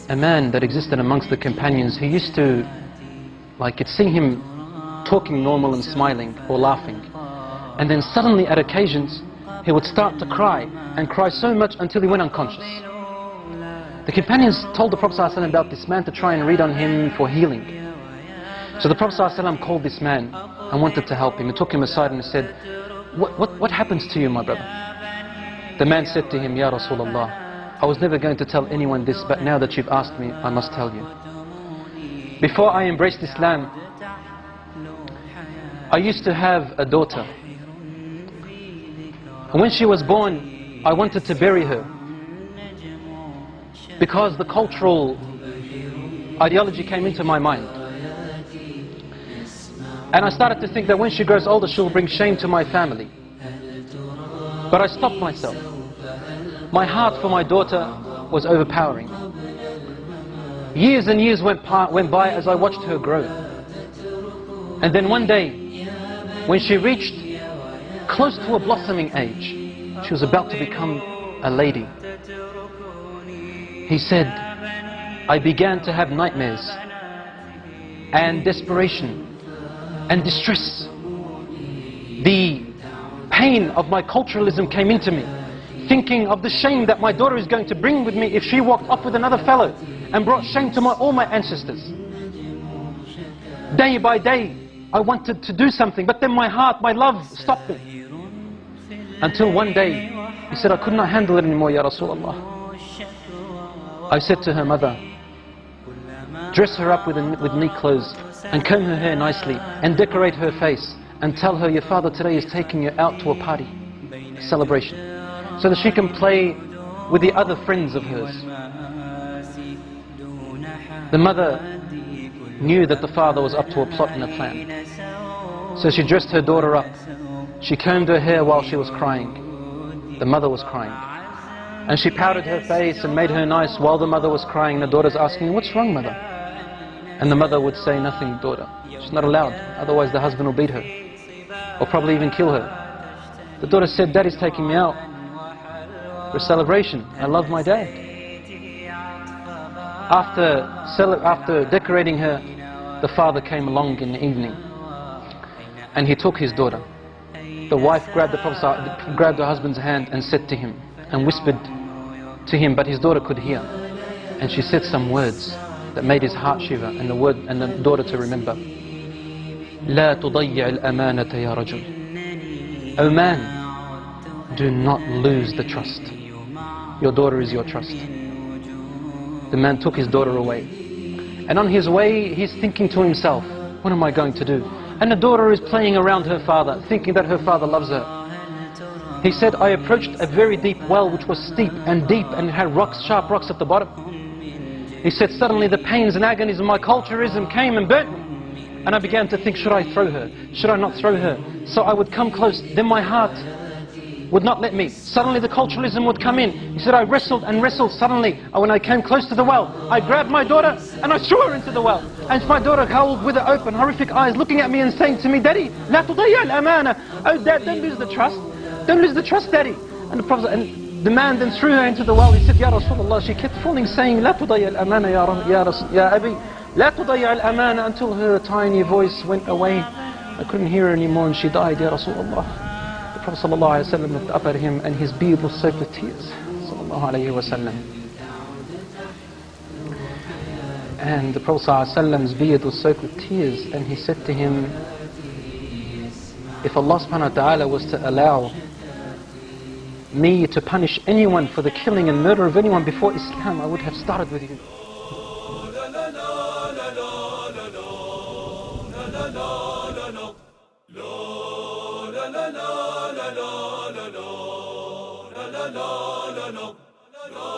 a man that existed amongst the companions who used to, like, you'd see him talking normal and smiling or laughing, and then suddenly at occasions he would start to cry, and cry so much until he went unconscious. The companions told the Prophet ﷺ about this man to try and read on him for healing. So the Prophet ﷺ called this man and wanted to help him. He took him aside and said, what happens to you, my brother? The man said to him, Ya Rasulullah, I was never going to tell anyone this, but now that you've asked me, I must tell you. Before I embraced Islam, I used to have a daughter. And when she was born, I wanted to bury her, because the cultural ideology came into my mind. And I started to think that when she grows older, she'll bring shame to my family. But I stopped myself. My heart for my daughter was overpowering. Years and years went by as I watched her grow. And then one day, when she reached close to a blossoming age, she was about to become a lady. He said, I began to have nightmares and desperation and distress. The pain of my culturalism came into me, thinking of the shame that my daughter is going to bring with me if she walked off with another fellow and brought shame to all my ancestors. Day by day, I wanted to do something, but then my heart, my love stopped me. Until one day, he said, I could not handle it anymore, Ya Rasulullah. I said to her mother, dress her up with neat clothes and comb her hair nicely and decorate her face and tell her your father today is taking you out to a party, a celebration, so that she can play with the other friends of hers. The mother knew that the father was up to a plot and a plan. So she dressed her daughter up. She combed her hair while she was crying. The mother was crying. And she powdered her face and made her nice while the mother was crying. The daughter's asking, what's wrong, mother? And the mother would say, nothing, daughter. She's not allowed, otherwise the husband will beat her, or probably even kill her. The daughter said, Daddy's taking me out for a celebration. I love my dad. After decorating her, the father came along in the evening, and he took his daughter. The wife grabbed her husband's hand and said to him, and whispered to him, but his daughter could hear. And she said some words that made his heart shiver, and the daughter to remember. لا تضيع الأمانة يا رجل. O man, do not lose the trust. Your daughter is your trust. The man took his daughter away. And on his way, he's thinking to himself, what am I going to do? And the daughter is playing around her father, thinking that her father loves her. He said, I approached a very deep well which was steep and deep and had rocks, sharp rocks at the bottom. He said, suddenly the pains and agonies of my culturism came and burnt me. And I began to think, should I throw her? Should I not throw her? So I would come close, then my heart would not let me. Suddenly the culturalism would come in. He said, I wrestled and wrestled. Suddenly, when I came close to the well, I grabbed my daughter and I threw her into the well. And my daughter howled with her open, horrific eyes, looking at me and saying to me, Daddy, لا تضيع الأمانة. Oh, Dad, don't lose the trust. Don't lose the trust, Daddy. And the man then threw her into the well. He said, Ya Rasulullah, she kept falling, saying, لا تضيع الأمانة يا أبي, لا تضيع الأمانة, until her tiny voice went away. I couldn't hear her anymore and she died, Ya Rasulullah. The Prophet ﷺ looked up at him and his beard was soaked with tears. And the Prophet ﷺ's beard was soaked with tears, and he said to him, if Allah subhanahu wa ta'ala was to allow me to punish anyone for the killing and murder of anyone before Islam, I would have started with you. La